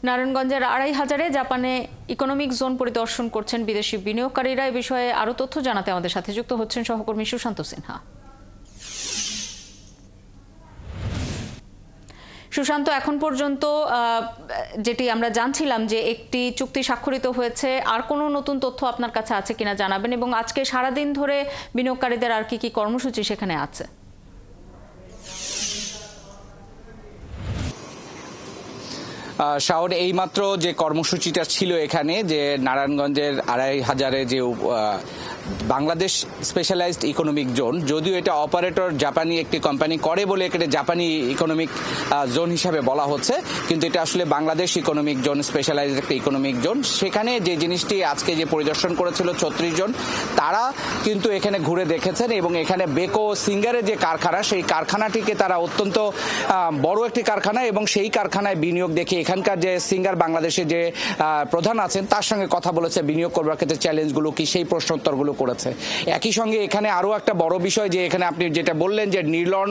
নারায়ণগঞ্জের ২৫০০-এ জাপানে economic zone পরিদর্শন করছেন বিদেশি বিনিয়োগকারীরা। এই বিষয়ে আরো তথ্য জানাতে আমাদের সাথে যুক্ত হচ্ছেন সহকর্মী সুশান্ত সিনহা। সুশান্ত, এখন পর্যন্ত যেটি আমরা জানছিলাম যে একটি চুক্তি স্বাক্ষরিত হয়েছে, আর কোনো নতুন তথ্য আপনার কাছে আছে কিনা জানাবেন, এবং আজকে সারাদিন ধরে বিনিয়োগকারীদের আর কি কি কর্মসূচি সেখানে আছে? শাওন, এইমাত্র যে কর্মসূচিটা ছিল এখানে, যে নারায়ণগঞ্জের ২৫০০-এ যে বাংলাদেশ স্পেশালাইজড ইকোনমিক জোন, যদিও এটা অপারেটর জাপানি একটি কোম্পানি করে বলে এটা জাপানি ইকোনমিক জোন হিসাবে বলা হচ্ছে, কিন্তু এটা আসলে বাংলাদেশ ইকোনমিক জোন, স্পেশালাইজড একটা ইকোনমিক জোন। সেখানে যে জিনিসটি আজকে যে পরিদর্শন করেছিল ৩৬ জন, তারা কিন্তু এখানে ঘুরে দেখেছেন এবং এখানে বেকো সিঙ্গারের যে কারখানা, সেই কারখানাটিকে তারা অত্যন্ত বড় একটি কারখানা, এবং সেই কারখানায় বিনিয়োগ দেখে এখানকার যে সিঙ্গার বাংলাদেশের যে প্রধান আছেন তার সঙ্গে কথা বলেছে, বিনিয়োগ করবার ক্ষেত্রে চ্যালেঞ্জগুলো কি সেই প্রশ্নোত্তরগুলো করেছে। একই সঙ্গে এখানে আরো একটা বড় বিষয়, যে এখানে আপনি যেটা বললেন যে নির্লন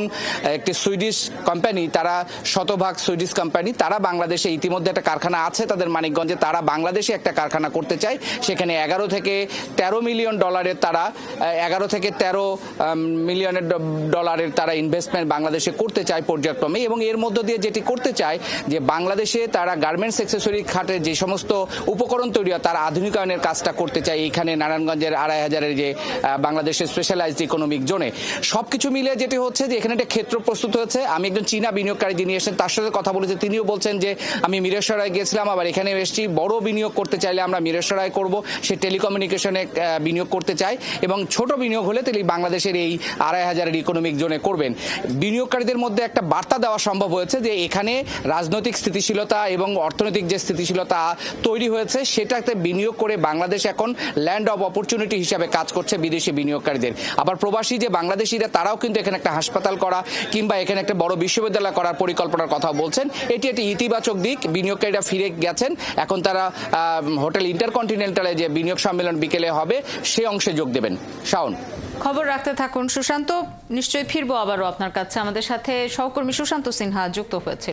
একটি সুইডিশ কোম্পানি, তারা শতভাগ সুইডিশ কোম্পানি, তারা বাংলাদেশে ইতিমধ্যে একটা কারখানা আছে তাদের মানিকগঞ্জে, তারা বাংলাদেশে একটা কারখানা করতে চায়। সেখানে 11 থেকে 13 মিলিয়ন ডলারের তারা 11 থেকে 13 মিলিয়নের ডলারের তারা ইনভেস্টমেন্ট বাংলাদেশে করতে চায় পর্যায়ক্রমে, এবং এর মধ্য দিয়ে যেটি করতে চায় যে বাংলাদেশে তারা গার্মেন্টস অ্যাক্সেসরি খাতে যে সমস্ত উপকরণ তৈরি হয় তার আধুনিকায়নের কাজটা করতে চায় এইখানে নারায়ণগঞ্জের ২৫০০-এর যে বাংলাদেশের স্পেশালাইজড ইকোনমিক জোনে। সবকিছু মিলে যেটি হচ্ছে যে এখানে একটা ক্ষেত্র প্রস্তুত হয়েছে। আমি একজন চীনা বিনিয়োগকারী যিনি এসেছেন তার সাথে কথা বলেছি, তিনিও বলছেন যে আমি মিরেশ্বরায় গিয়েছিলাম, আবার এখানে এসেছি, বড় বিনিয়োগ করতে চাইলে আমরা মিরেশ্বরায় করব, সে টেলিকমিউনিকেশনে বিনিয়োগ করতে চায়, এবং ছোট বিনিয়োগ হলে তিনি বাংলাদেশের এই ২৫০০-এর ইকোনমিক জোনে করবেন। বিনিয়োগকারীদের মধ্যে একটা বার্তা দেওয়া সম্ভব হয়েছে যে এখানে রাজনৈতিক স্থিতিশীলতা এবং অর্থনৈতিক যে স্থিতিশীলতা তৈরি হয়েছে সেটাতে বিনিয়োগ করে বাংলাদেশ এখন ল্যান্ড অফ অপরচুনিটি হিসাবে কাজ করছে বিদেশি বিনিয়োগকারীদের। আবার প্রবাসী যে বাংলাদেশিরা তারাও কিন্তু এখানে একটা হাসপাতাল করা কিংবা এখানে একটা বড় বিশ্ববিদ্যালয় করার পরিকল্পনার কথা বলছেন। এটি একটি ইতিবাচক দিক। বিনিয়োগকারীরা ফিরে গেছেন, এখন তারা হোটেল ইন্টারকন্টিনেন্টালে যে বিনিয়োগ সম্মেলন বিকেলে হবে সে অংশে যোগ দেবেন। শাওন, খবর রাখতে থাকুন সুশান্ত, নিশ্চয়ই ফিরবো আবারও আপনার কাছে। আমাদের সাথে সহকর্মী সুশান্ত সিনহা যুক্ত হয়েছে।